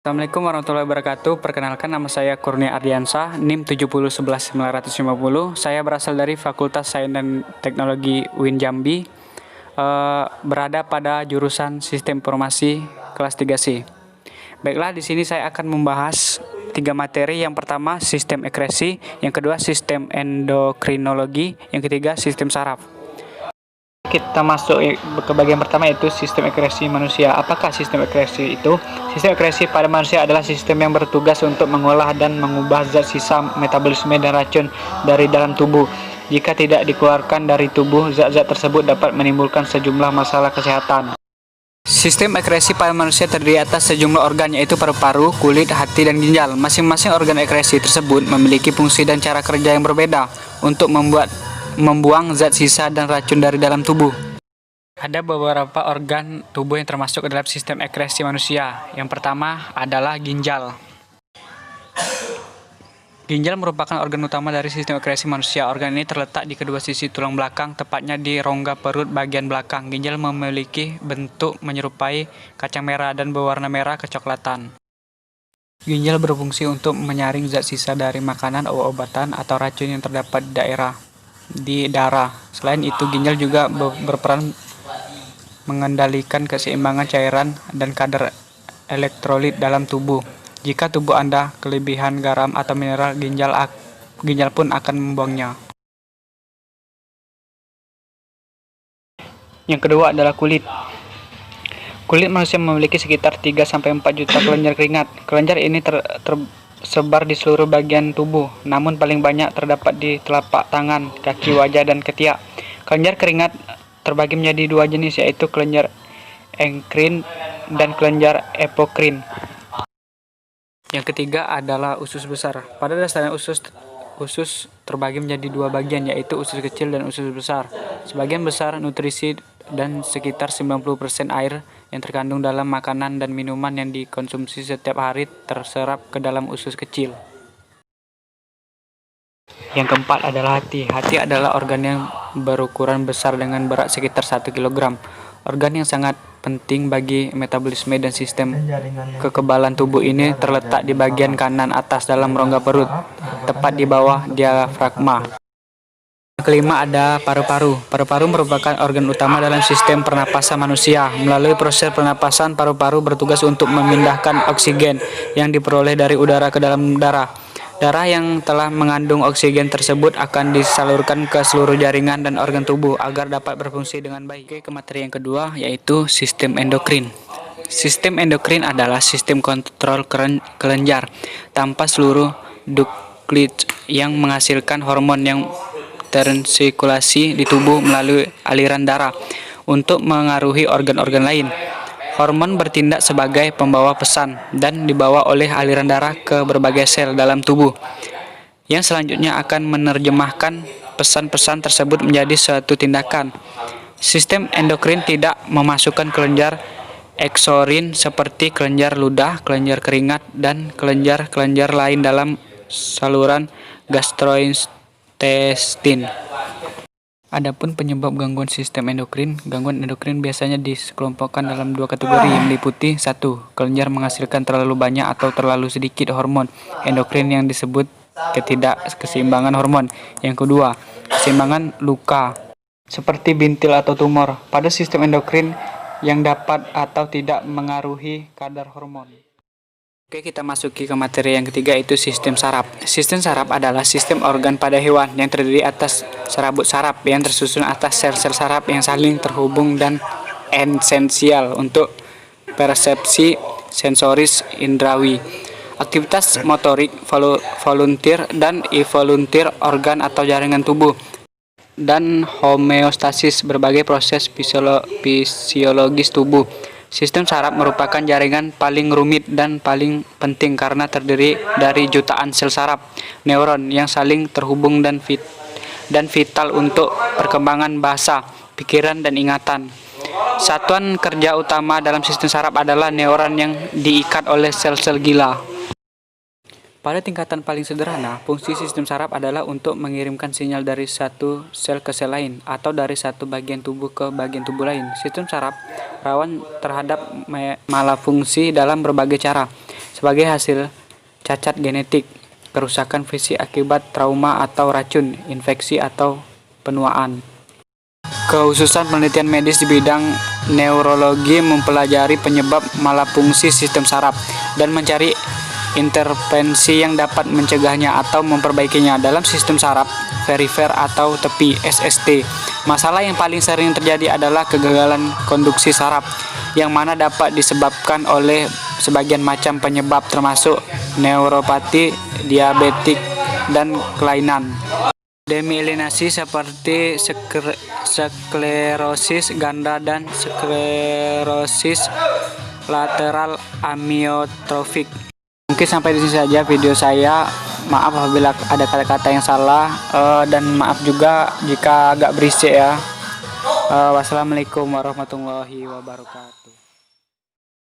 Assalamualaikum warahmatullahi wabarakatuh. Perkenalkan, nama saya Kurnia Ardiansah, NIM 7011950. Saya berasal dari Fakultas Sains dan Teknologi UIN Jambi, berada pada jurusan Sistem Informasi kelas 3C. Baiklah, di sini saya akan membahas 3 materi. Yang pertama, sistem ekresi, yang kedua, sistem endokrinologi, yang ketiga, sistem saraf. Kita masuk ke bagian pertama, yaitu sistem ekresi manusia. Apakah sistem ekresi itu? Sistem ekresi pada manusia adalah sistem yang bertugas untuk mengolah dan mengubah zat sisa metabolisme dan racun dari dalam tubuh. Jika tidak dikeluarkan dari tubuh, zat-zat tersebut dapat menimbulkan sejumlah masalah kesehatan. Sistem ekresi pada manusia terdiri atas sejumlah organ, yaitu paru-paru, kulit, hati, dan ginjal. Masing-masing organ ekresi tersebut memiliki fungsi dan cara kerja yang berbeda untuk membuang zat sisa dan racun dari dalam tubuh. Ada beberapa organ tubuh yang termasuk ke dalam sistem ekresi manusia. Yang pertama adalah ginjal. Ginjal merupakan organ utama dari sistem ekresi manusia. Organ ini terletak di kedua sisi tulang belakang, tepatnya di rongga perut bagian belakang. Ginjal memiliki bentuk menyerupai kacang merah dan berwarna merah kecoklatan. Ginjal berfungsi untuk menyaring zat sisa dari makanan, obat-obatan, atau racun yang terdapat di darah. Selain itu, ginjal juga berperan mengendalikan keseimbangan cairan dan kadar elektrolit dalam tubuh. Jika tubuh Anda kelebihan garam atau mineral, ginjal pun akan membuangnya. Yang kedua adalah kulit. Kulit manusia memiliki sekitar 3-4 juta kelenjar keringat. Kelenjar ini tersebar di seluruh bagian tubuh, namun paling banyak terdapat di telapak tangan, kaki, wajah, dan ketiak. Kelenjar keringat terbagi menjadi 2 jenis, yaitu kelenjar endokrin dan kelenjar epokrin. Yang ketiga adalah usus besar. Pada dasarnya usus terbagi menjadi 2 bagian, yaitu usus kecil dan usus besar. Sebagian besar nutrisi dan sekitar 90% air yang terkandung dalam makanan dan minuman yang dikonsumsi setiap hari terserap ke dalam usus kecil. Yang keempat adalah hati. Hati adalah organ yang berukuran besar dengan berat sekitar 1 kg. Organ yang sangat penting bagi metabolisme dan sistem kekebalan tubuh ini terletak di bagian kanan atas dalam rongga perut, tepat di bawah diafragma. Yang kelima ada paru-paru. Paru-paru merupakan organ utama dalam sistem pernapasan manusia. Melalui proses pernapasan, paru-paru bertugas untuk memindahkan oksigen yang diperoleh dari udara ke dalam darah. Darah yang telah mengandung oksigen tersebut akan disalurkan ke seluruh jaringan dan organ tubuh agar dapat berfungsi dengan baik. Oke, ke materi yang kedua, yaitu sistem endokrin. Sistem endokrin adalah sistem kontrol kelenjar tanpa seluruh duklit yang menghasilkan hormon yang tersirkulasi di tubuh melalui aliran darah untuk mengaruhi organ-organ lain. Hormon bertindak sebagai pembawa pesan dan dibawa oleh aliran darah ke berbagai sel dalam tubuh, yang selanjutnya akan menerjemahkan pesan-pesan tersebut menjadi suatu tindakan. Sistem endokrin tidak memasukkan kelenjar eksorin seperti kelenjar ludah, kelenjar keringat, dan kelenjar-kelenjar lain dalam saluran gastrointestin. Adapun penyebab gangguan sistem endokrin, gangguan endokrin biasanya dikelompokkan dalam 2 kategori yang meliputi 1. Kelenjar menghasilkan terlalu banyak atau terlalu sedikit hormon endokrin yang disebut ketidakseimbangan hormon. Yang kedua, keseimbangan luka seperti bintil atau tumor pada sistem endokrin yang dapat atau tidak mengaruhi kadar hormon. Oke, kita masuki ke materi yang ketiga, yaitu sistem saraf. Sistem saraf adalah sistem organ pada hewan yang terdiri atas serabut saraf yang tersusun atas sel-sel saraf yang saling terhubung dan esensial untuk persepsi sensoris indrawi, aktivitas motorik, volunteer dan involunteer organ atau jaringan tubuh, dan homeostasis berbagai proses fisiologis tubuh. Sistem saraf merupakan jaringan paling rumit dan paling penting karena terdiri dari jutaan sel saraf neuron yang saling terhubung dan vital untuk perkembangan bahasa, pikiran, dan ingatan. Satuan kerja utama dalam sistem saraf adalah neuron yang diikat oleh sel-sel gila. Pada tingkatan paling sederhana, fungsi sistem saraf adalah untuk mengirimkan sinyal dari satu sel ke sel lain atau dari satu bagian tubuh ke bagian tubuh lain. Sistem saraf rawan terhadap malafungsi dalam berbagai cara. sebagai hasil cacat genetik, kerusakan fisik akibat trauma atau racun, infeksi atau penuaan. Kekhususan penelitian medis di bidang neurologi mempelajari penyebab malfungsi sistem saraf dan mencari intervensi yang dapat mencegahnya atau memperbaikinya. Dalam sistem saraf perifer atau tepi (SST), masalah yang paling sering terjadi adalah kegagalan konduksi saraf, yang mana dapat disebabkan oleh sebagian macam penyebab termasuk neuropati, diabetik, dan kelainan. Demyelinasi seperti sklerosis ganda dan sklerosis lateral amiotrofik. Mungkin sampai di sini saja video saya. Maaf apabila ada kata-kata yang salah, dan maaf juga jika agak berisik ya. Wassalamualaikum warahmatullahi wabarakatuh.